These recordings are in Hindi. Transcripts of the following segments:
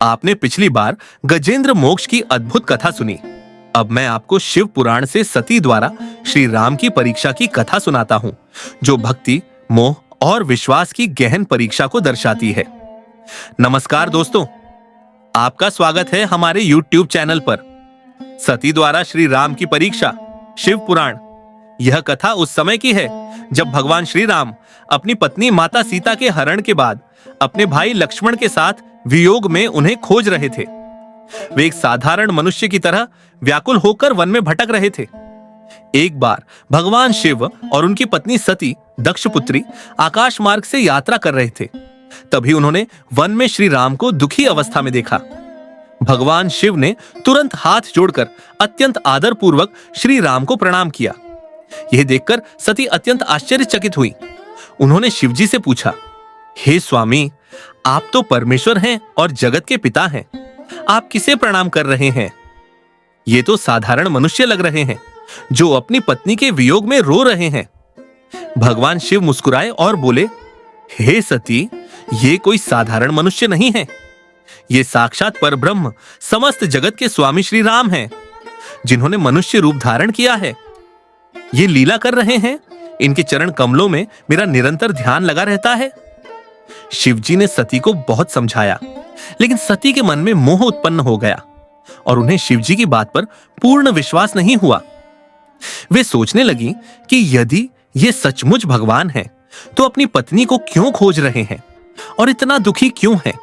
आपने पिछली बार गजेंद्र मोक्ष की अद्भुत कथा सुनी। अब मैं आपको शिव पुराण से सती द्वारा श्री राम की परीक्षा की कथा सुनाता हूँ, जो भक्ति, मोह और विश्वास की गहन परीक्षा को दर्शाती है। नमस्कार दोस्तों, आपका स्वागत है हमारे YouTube चैनल पर। सती द्वारा श्री राम की परीक्षा, शिव पुराण। यह कथा उस समय की है जब भगवान श्री राम अपनी पत्नी माता सीता के हरण के बाद अपने भाई लक्ष्मण के साथ वियोग में उन्हें खोज रहे थे। वे एक साधारण मनुष्य की तरह व्याकुल होकर वन में भटक रहे थे। एक बार भगवान शिव और उनकी पत्नी सती दक्षपुत्री आकाश मार्ग से यात्रा कर रहे थे। तभी उन्होंने वन में श्री राम को दुखी अवस्था में देखा। भगवान शिव ने तुरंत हाथ जोड़कर अत्यंत आदर पूर्वक श्री राम को प्रणाम किया। यह देखकर सती अत्यंत आश्चर्यचकित हुई। उन्होंने शिवजी से पूछा, हे स्वामी, आप तो परमेश्वर हैं और जगत के पिता हैं, आप किसे प्रणाम कर रहे हैं? ये तो साधारण मनुष्य लग रहे हैं जो अपनी पत्नी के वियोग में रो रहे हैं। भगवान शिव मुस्कुराए और बोले, हे सती, ये कोई साधारण मनुष्य नहीं है। ये साक्षात परब्रह्म, समस्त जगत के स्वामी श्री राम हैं, जिन्होंने मनुष्य रूप धारण किया है। ये लीला कर रहे हैं, इनके चरण कमलों में मेरा निरंतर ध्यान लगा रहता है। शिवजी ने सती को बहुत समझाया, लेकिन सती के मन में मोह उत्पन्न हो गया और उन्हें शिवजी की बात पर पूर्ण विश्वास नहीं हुआ। वे सोचने लगी कि यदि ये सचमुच भगवान हैं, तो अपनी पत्नी को क्यों खोज रहे हैं और इतना दुखी क्यों हैं?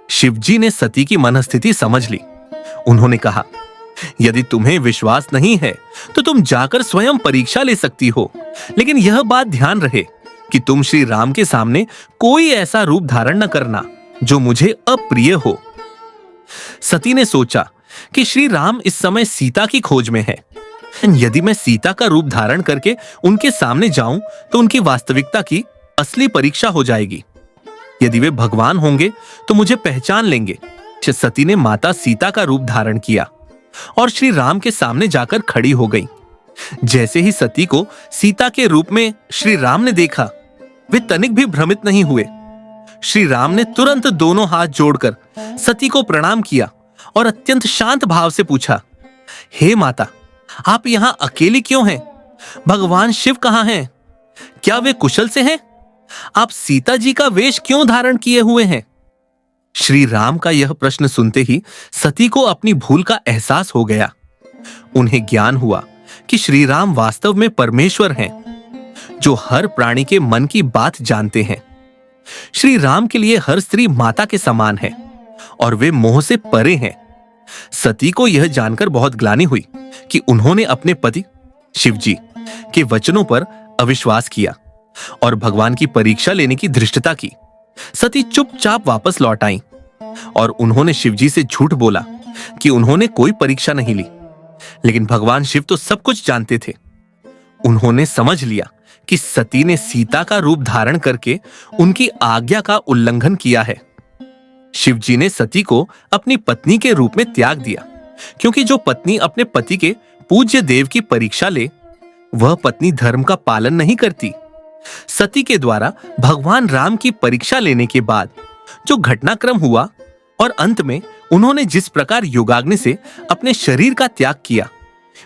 शिवजी ने सती की मनस्थिति समझ ली। उन्होंने कहा, यदि तुम्हें विश्वास नहीं है तो तुम जाकर स्वयं परीक्षा ले सकती हो, लेकिन यह बात ध्यान रहे कि तुम श्री राम के सामने कोई ऐसा रूप धारण न करना जो मुझे अप्रिय हो। सती ने सोचा कि श्री राम इस समय सीता की खोज में है। यदि मैं सीता का रूप धारण करके उनके सामने जाऊं तो उनकी वास्तविकता की असली परीक्षा हो जाएगी। यदि वे भगवान होंगे तो मुझे पहचान लेंगे। सती ने माता सीता का रूप धारण किया और श्री राम के सामने जाकर खड़ी हो गई। जैसे ही सती को सीता के रूप में श्री राम ने देखा, वे तनिक भी भ्रमित नहीं हुए। श्री राम ने तुरंत दोनों हाथ जोड़कर सती को प्रणाम किया और अत्यंत शांत भाव से पूछा, हे माता, आप यहां अकेली क्यों हैं? भगवान शिव कहां हैं? क्या वे कुशल से हैं? आप सीता जी का वेश क्यों धारण किए हुए हैं? श्री राम का यह प्रश्न सुनते ही सती को अपनी भूल का एहसास हो गया। उन्हें ज्ञान हुआ कि श्री राम वास्तव में परमेश्वर हैं, जो हर प्राणी के मन की बात जानते हैं। श्री राम के लिए हर स्त्री माता के समान है और वे मोह से परे हैं। सती को यह जानकर बहुत ग्लानि हुई कि उन्होंने अपने पति शिवजी के वचनों पर अविश्वास किया और भगवान की परीक्षा लेने की धृष्टता की। सती चुपचाप वापस लौट आई और उन्होंने शिवजी से झूठ बोला कि उन्होंने कोई परीक्षा नहीं ली, लेकिन भगवान शिव तो सब कुछ जानते थे। उन्होंने समझ लिया कि सती ने सीता का रूप धारण करके उनकी आज्ञा का उल्लंघन किया है। शिवजी ने सती को अपनी पत्नी के रूप में त्याग दिया, क्योंकि जो पत्नी अपने पति के पूज्य देव की परीक्षा ले, वह पत्नी धर्म का पालन नहीं करती। सती के द्वारा भगवान राम की परीक्षा लेने के बाद जो घटनाक्रम हुआ और अंत में उन्होंने जिस प्रकार योगाग्नि से अपने शरीर का त्याग किया,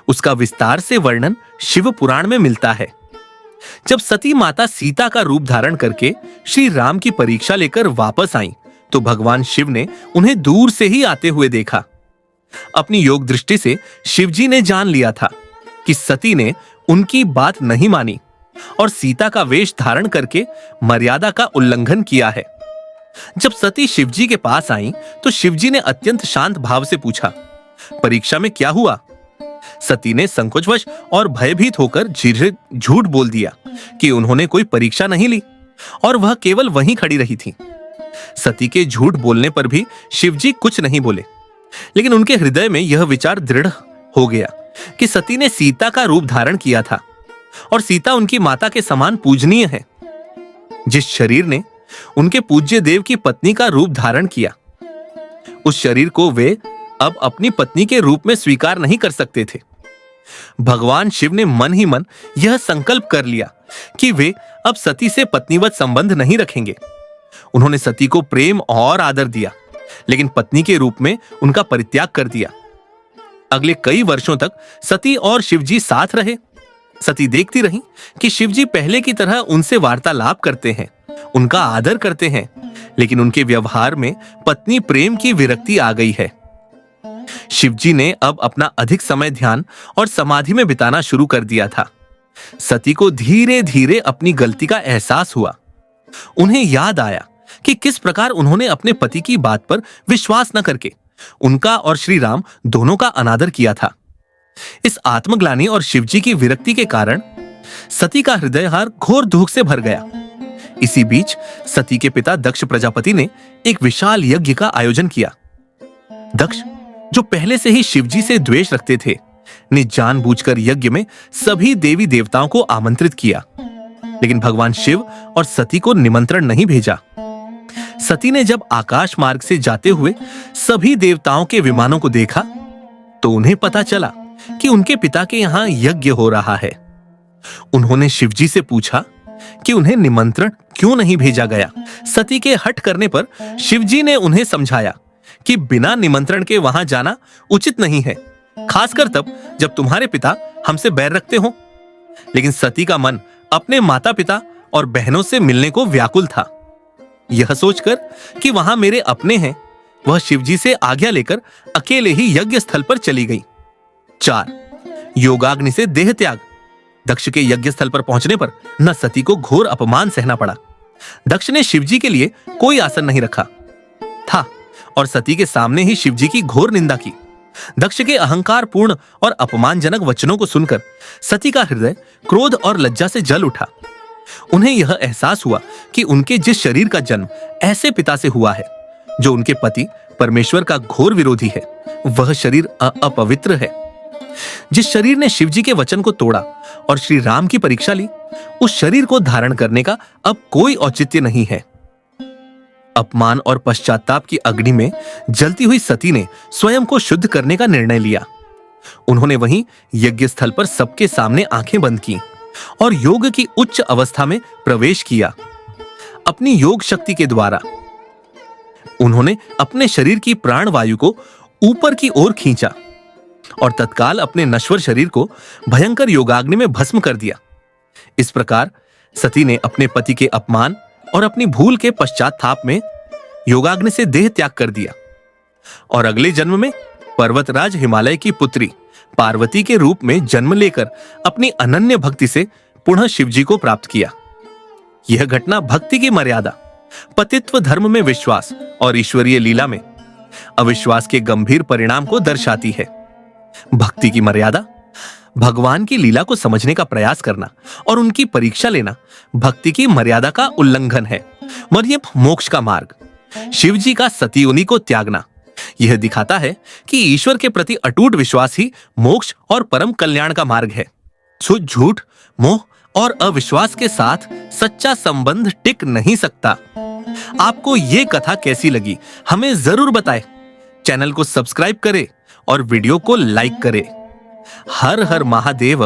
उसका विस्तार से वर्णन शिव पुराण में मिलता है। जब सती माता सीता का रूप धारण करके श्री राम की परीक्षा लेकर वापस आई, तो भगवान शिव ने उन्हें दूर से ही आते हुए देखा। अपनी योग दृष्टि से शिवजी ने जान लिया था कि सती ने उनकी बात नहीं मानी और सीता का वेश धारण करके मर्यादा का उल्लंघन किया है। जब सती शिवजी के पास आई तो शिवजी ने अत्यंत शांत भाव से पूछा, परीक्षा में क्या हुआ? सती ने संकोचवश और भयभीत होकर झूठ बोल दिया कि उन्होंने कोई परीक्षा नहीं ली और वह केवल वहीं खड़ी रही थी। सती के झूठ बोलने पर भी शिवजी कुछ नहीं बोले, लेकिन उनके हृदय में यह विचार दृढ़ हो गया कि सती ने सीता का रूप धारण किया था और सीता उनकी माता के समान पूजनीय है। जिस शरीर ने उनके पूज्य देव की पत्नी का रूप धारण किया, उस शरीर को वे अब अपनी पत्नी के रूप में स्वीकार नहीं कर सकते थे। भगवान शिव ने मन ही मन यह संकल्प कर लिया कि वे अब सती से पत्नीवत संबंध नहीं रखेंगे। उन्होंने सती को प्रेम और आदर दिया लेकिन पत्नी के रूप में उनका परित्याग कर दिया। अगले कई वर्षों तक सती और शिवजी साथ रहे। सती देखती रही कि शिवजी पहले की तरह उनसे वार्तालाप करते हैं, उनका आदर करते हैं, लेकिन उनके व्यवहार में पत्नी प्रेम की विरक्ति आ गई है। शिवजी ने अब अपना अधिक समय ध्यान और समाधि में बिताना शुरू कर दिया था। सती को धीरे धीरे अपनी गलती का एहसास हुआ। उन्हें याद आया कि किस प्रकार उन्होंने अपने पति की बात पर विश्वास न करके उनका और श्री राम दोनों का अनादर किया था। इस आत्मग्लानि और शिवजी की विरक्ति के कारण सती का हृदयहार घोर दुख से भर गया। इसी बीच सती के पिता दक्ष प्रजापति ने एक विशाल यज्ञ का आयोजन किया। दक्ष, जो पहले से ही शिवजी से द्वेष रखते थे, ने जानबूझकर यज्ञ में सभी देवी देवताओं को आमंत्रित किया, लेकिन भगवान शिव और सती को निमंत्रण नहीं भेजा। सती ने जब आकाश मार्ग से जाते हुए सभी देवताओं के विमानों को देखा तो उन्हें पता चला कि उनके पिता के यहां यज्ञ हो रहा है। उन्होंने शिवजी से पूछा कि उन्हें निमंत्रण क्यों नहीं भेजा गया। सती के हठ करने पर शिवजी ने उन्हें समझाया कि बिना निमंत्रण के वहां जाना उचित नहीं है, खासकर तब जब तुम्हारे पिता हमसे बैर रखते हो। लेकिन सती का मन अपने माता पिता और बहनों से मिलने को व्याकुल था। यह सोचकर कि वहां मेरे अपने हैं, वह शिवजी से आज्ञा लेकर अकेले ही यज्ञ स्थल पर चली गई। 4. योगाग्नि से देह त्याग। दक्ष के यज्ञ स्थल पर पहुंचने पर न सती को घोर अपमान सहना पड़ा। दक्ष ने शिवजी के लिए कोई आसन नहीं रखा था और सती के सामने ही शिवजी की घोर निंदा की। दक्ष के अहंकारपूर्ण और अपमानजनक वचनों को सुनकर सती का हृदय क्रोध और लज्जा से जल उठा। उन्हें यह एहसास हुआ कि उनके जिस शरीर का जन्म ऐसे पिता से हुआ है जो उनके पति परमेश्वर का घोर विरोधी है, वह शरीर अपवित्र है। जिस शरीर ने शिवजी के वचन को तोड़ा और श्री राम की परीक्षा ली, उस शरीर को धारण करने का अब कोई औचित्य नहीं है। अपमान और पश्चाताप की अग्नि में जलती हुई सती ने स्वयं को शुद्ध करने का निर्णय लिया। उन्होंने वहीं यज्ञ स्थल पर सबके सामने आंखें बंद की और योग की उच्च अवस्था में प्रवेश किया। अपनी योग शक्ति के द्वारा उन्होंने अपने शरीर की प्राण वायु को ऊपर की ओर खींचा और तत्काल अपने नश्वर शरीर को भयंकर योगाग्नि में भस्म कर दिया। इस प्रकार सती ने अपने पति के अपमान और अपनी भूल के पश्चाताप में योगाग्नि से देह त्याग कर दिया और अगले जन्म में पर्वतराज हिमालय की पुत्री पार्वती के रूप में जन्म लेकर अपनी अनन्य भक्ति से पुनः शिवजी को प्राप्त किया। यह घटना भक्ति की मर्यादा, पतित्व धर्म में विश्वास और ईश्वरीय लीला में अविश्वास के गंभीर परिणाम को दर्शाती है। भक्ति की मर्यादा, भगवान की लीला को समझने का प्रयास करना और उनकी परीक्षा लेना भक्ति की मर्यादा का उल्लंघन है। मरियम मोक्ष का मार्ग, शिवजी का सती योनि को त्यागना, यह दिखाता है कि ईश्वर के प्रति अटूट विश्वास ही मोक्ष और परम कल्याण का मार्ग है। झूठ, मोह और अविश्वास के साथ सच्चा संबंध टिक नहीं सकता। आपको ये कथा कैसी लगी हमें जरूर बताएं। चैनल को सब्सक्राइब करें और वीडियो को लाइक करें। हर हर महादेव।